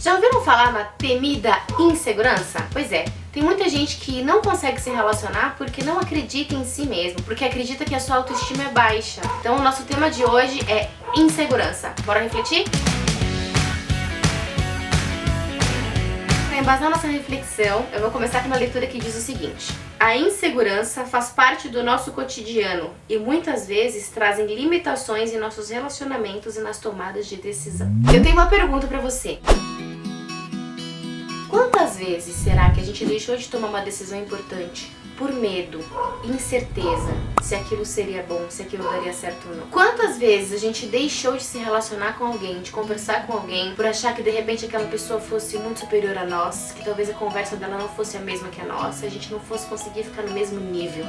Já ouviram falar na temida insegurança? Pois é, tem muita gente que não consegue se relacionar porque não acredita em si mesmo, porque acredita que a sua autoestima é baixa. Então o nosso tema de hoje é insegurança. Bora refletir? Para embasar nossa reflexão, eu vou começar com uma leitura que diz o seguinte: a insegurança faz parte do nosso cotidiano e muitas vezes trazem limitações em nossos relacionamentos e nas tomadas de decisão. Eu tenho uma pergunta para você. Quantas vezes será que a gente deixou de tomar uma decisão importante por medo, incerteza, se aquilo seria bom, se aquilo daria certo ou não? Quantas vezes a gente deixou de se relacionar com alguém, de conversar com alguém, por achar que de repente aquela pessoa fosse muito superior a nós, que talvez a conversa dela não fosse a mesma que a nossa, a gente não fosse conseguir ficar no mesmo nível?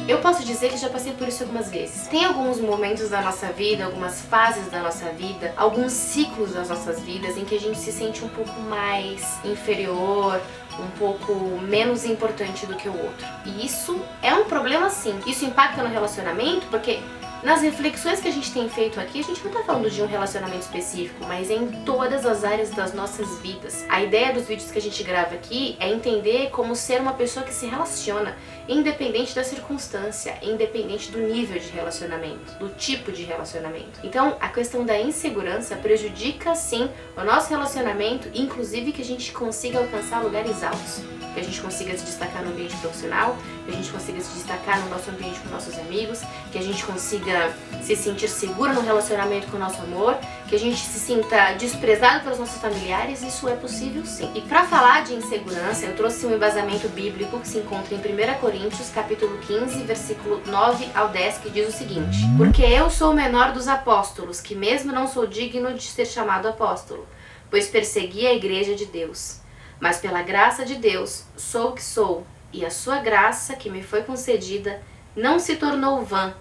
Eu posso dizer que já passei por isso algumas vezes. Tem alguns momentos da nossa vida, algumas fases da nossa vida, alguns ciclos das nossas vidas em que a gente se sente um pouco mais inferior, um pouco menos importante do que o outro. E isso é um problema sim. Isso impacta no relacionamento porque nas reflexões que a gente tem feito aqui, a gente não tá falando de um relacionamento específico, mas em todas as áreas das nossas vidas. A ideia dos vídeos que a gente grava aqui é entender como ser uma pessoa que se relaciona, independente da circunstância, independente do nível de relacionamento, do tipo de relacionamento. Então, a questão da insegurança prejudica sim o nosso relacionamento, inclusive que a gente consiga alcançar lugares altos, que a gente consiga se destacar no ambiente profissional, que a gente consiga se destacar no nosso ambiente com nossos amigos, que a gente consiga se sentir segura no relacionamento com o nosso amor, que a gente se sinta desprezado pelos nossos familiares. Isso é possível sim. E para falar de insegurança, eu trouxe um embasamento bíblico que se encontra em 1 Coríntios, capítulo 15, versículo 9 ao 10, que diz o seguinte: porque eu sou o menor dos apóstolos, que mesmo não sou digno de ser chamado apóstolo, pois persegui a igreja de Deus. Mas pela graça de Deus sou o que sou, e a sua graça que me foi concedida não se tornou vã.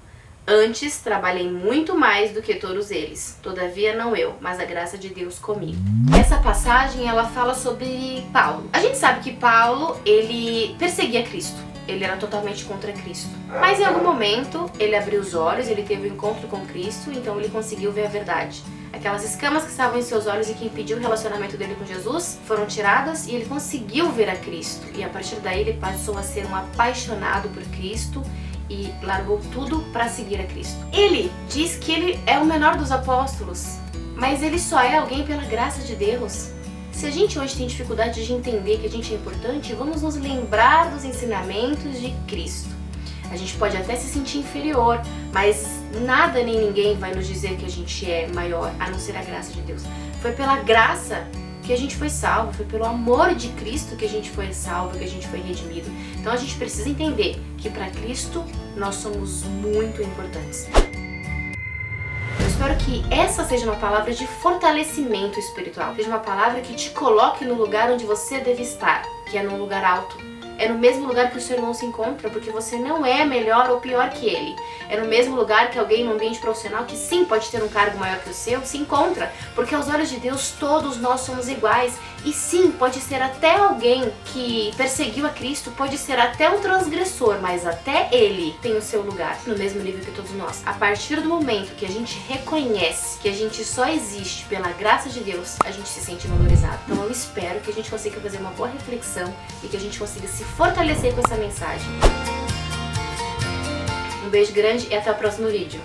Antes trabalhei muito mais do que todos eles. Todavia não eu, mas a graça de Deus comigo. Essa passagem ela fala sobre Paulo. A gente sabe que Paulo, ele perseguia Cristo. Ele era totalmente contra Cristo. Mas em algum momento ele abriu os olhos, ele teve um encontro com Cristo, então ele conseguiu ver a verdade. Aquelas escamas que estavam em seus olhos e que impediu o relacionamento dele com Jesus foram tiradas e ele conseguiu ver a Cristo. E a partir daí ele passou a ser um apaixonado por Cristo e largou tudo para seguir a Cristo. Ele diz que ele é o menor dos apóstolos, mas ele só é alguém pela graça de Deus. Se a gente hoje tem dificuldade de entender que a gente é importante, vamos nos lembrar dos ensinamentos de Cristo. A gente pode até se sentir inferior, mas nada nem ninguém vai nos dizer que a gente é maior, a não ser a graça de Deus. Foi pela graça que a gente foi salvo, foi pelo amor de Cristo que a gente foi salvo, que a gente foi redimido. Então a gente precisa entender que para Cristo nós somos muito importantes. Eu espero que essa seja uma palavra de fortalecimento espiritual, seja uma palavra que te coloque no lugar onde você deve estar, que é num lugar alto. É no mesmo lugar que o seu irmão se encontra, porque você não é melhor ou pior que ele. É no mesmo lugar que alguém no ambiente profissional que sim pode ter um cargo maior que o seu, se encontra. Porque aos olhos de Deus todos nós somos iguais. E sim, pode ser até alguém que perseguiu a Cristo, pode ser até um transgressor, mas até ele tem o seu lugar, no mesmo nível que todos nós. A partir do momento que a gente reconhece que a gente só existe pela graça de Deus, a gente se sente valorizado. Então eu espero que a gente consiga fazer uma boa reflexão e que a gente consiga se fortalecer com essa mensagem. Um beijo grande e até o próximo vídeo.